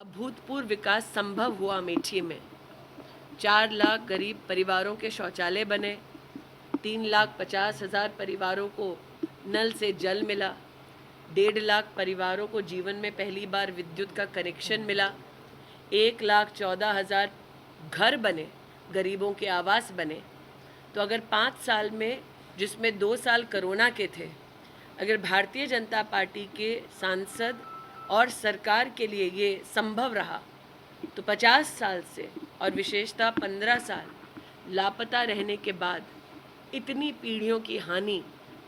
अभूतपूर्व विकास संभव हुआ अमेठी में। 4 लाख गरीब परिवारों के शौचालय बने, 3,50,000 परिवारों को नल से जल मिला, 1.5 लाख परिवारों को जीवन में पहली बार विद्युत का कनेक्शन मिला, 1,14,000 घर बने, गरीबों के आवास बने। तो अगर 5 साल में, जिसमें 2 साल कोरोना के थे, अगर भारतीय जनता पार्टी के सांसद और सरकार के लिए ये संभव रहा, तो 50 साल से और विशेषतः 15 साल लापता रहने के बाद इतनी पीढ़ियों की हानि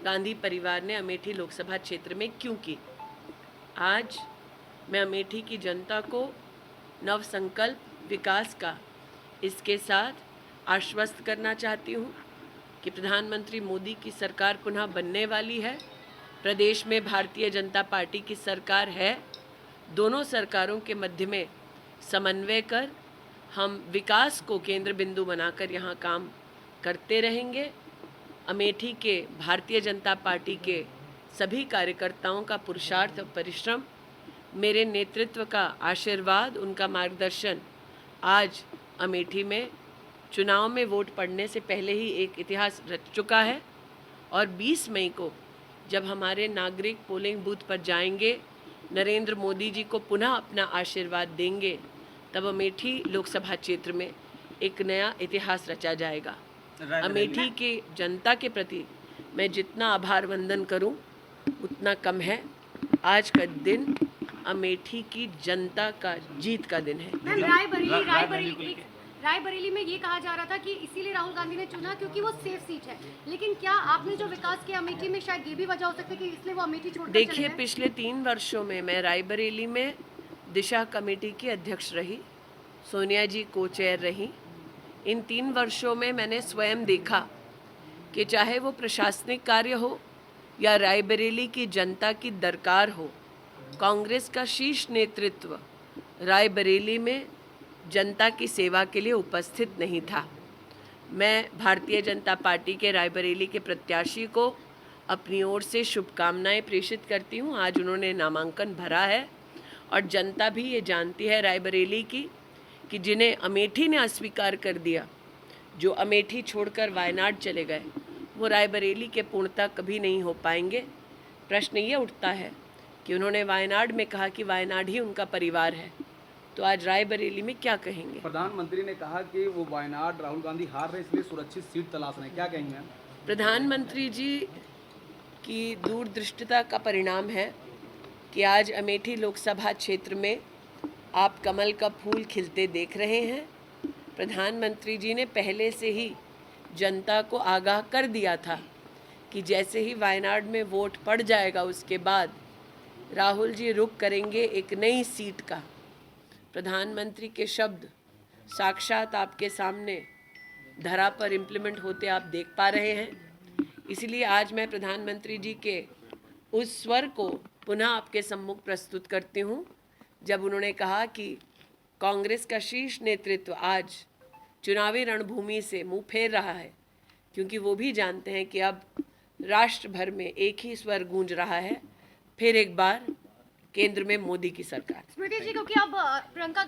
गांधी परिवार ने अमेठी लोकसभा क्षेत्र में क्यों की। आज मैं अमेठी की जनता को नव संकल्प विकास का इसके साथ आश्वस्त करना चाहती हूँ कि प्रधानमंत्री मोदी की सरकार पुनः बनने वाली है। प्रदेश में भारतीय जनता पार्टी की सरकार है। दोनों सरकारों के मध्य में समन्वय कर हम विकास को केंद्र बिंदु बनाकर यहाँ काम करते रहेंगे। अमेठी के भारतीय जनता पार्टी के सभी कार्यकर्ताओं का पुरुषार्थ और परिश्रम, मेरे नेतृत्व का आशीर्वाद, उनका मार्गदर्शन आज अमेठी में चुनाव में वोट पड़ने से पहले ही एक इतिहास रच चुका है। और 20 मई को जब हमारे नागरिक पोलिंग बूथ पर जाएंगे, नरेंद्र मोदी जी को पुनः अपना आशीर्वाद देंगे, तब अमेठी लोकसभा क्षेत्र में एक नया इतिहास रचा जाएगा। अमेठी की जनता के प्रति मैं जितना आभार वंदन करूं उतना कम है। आज का दिन अमेठी की जनता का जीत का दिन है। रायबरेली में ये कहा जा रहा था कि इसीलिए राहुल गांधी ने चुना क्योंकि वो सेफ सीट है, लेकिन क्या आपने जो विकास किया अमेठी में, शायद ये भी वजह हो सकती है कि इसलिए वो अमेठी छोड़कर चले गए? देखिए, पिछले 3 वर्षों में मैं रायबरेली में दिशा कमेटी की अध्यक्ष रही, सोनिया जी को चेयर रही। इन 3 वर्षों में मैंने स्वयं देखा कि चाहे वो प्रशासनिक कार्य हो या रायबरेली की जनता की दरकार हो, कांग्रेस का शीर्ष नेतृत्व रायबरेली में जनता की सेवा के लिए उपस्थित नहीं था। मैं भारतीय जनता पार्टी के रायबरेली के प्रत्याशी को अपनी ओर से शुभकामनाएं प्रेषित करती हूं। आज उन्होंने नामांकन भरा है और जनता भी ये जानती है रायबरेली की कि जिन्हें अमेठी ने अस्वीकार कर दिया, जो अमेठी छोड़कर वायनाड चले गए, वो रायबरेली के पूर्णता कभी नहीं हो पाएंगे। प्रश्न ये उठता है कि उन्होंने वायनाड में कहा कि वायनाड ही उनका परिवार है, तो आज रायबरेली में क्या कहेंगे? प्रधानमंत्री ने कहा कि वो वायनाड राहुल गांधी हार रहे, इसलिए सुरक्षित सीट तलाश रहे हैं, क्या कहेंगे मैम? प्रधानमंत्री जी की दूरदृष्टिता का परिणाम है कि आज अमेठी लोकसभा क्षेत्र में आप कमल का फूल खिलते देख रहे हैं। प्रधानमंत्री जी ने पहले से ही जनता को आगाह कर दिया था कि जैसे ही वायनाड में वोट पड़ जाएगा, उसके बाद राहुल जी रुख करेंगे एक नई सीट का। प्रधानमंत्री के शब्द साक्षात आपके सामने धरा पर इम्प्लीमेंट होते आप देख पा रहे हैं। इसलिए आज मैं प्रधानमंत्री जी के उस स्वर को पुनः आपके सम्मुख प्रस्तुत करती हूँ, जब उन्होंने कहा कि कांग्रेस का शीर्ष नेतृत्व आज चुनावी रणभूमि से मुंह फेर रहा है, क्योंकि वो भी जानते हैं कि अब राष्ट्र भर में एक ही स्वर गूंज रहा है, फिर एक बार केंद्र में मोदी की सरकार। स्मृति जी, क्योंकि अब प्रियंका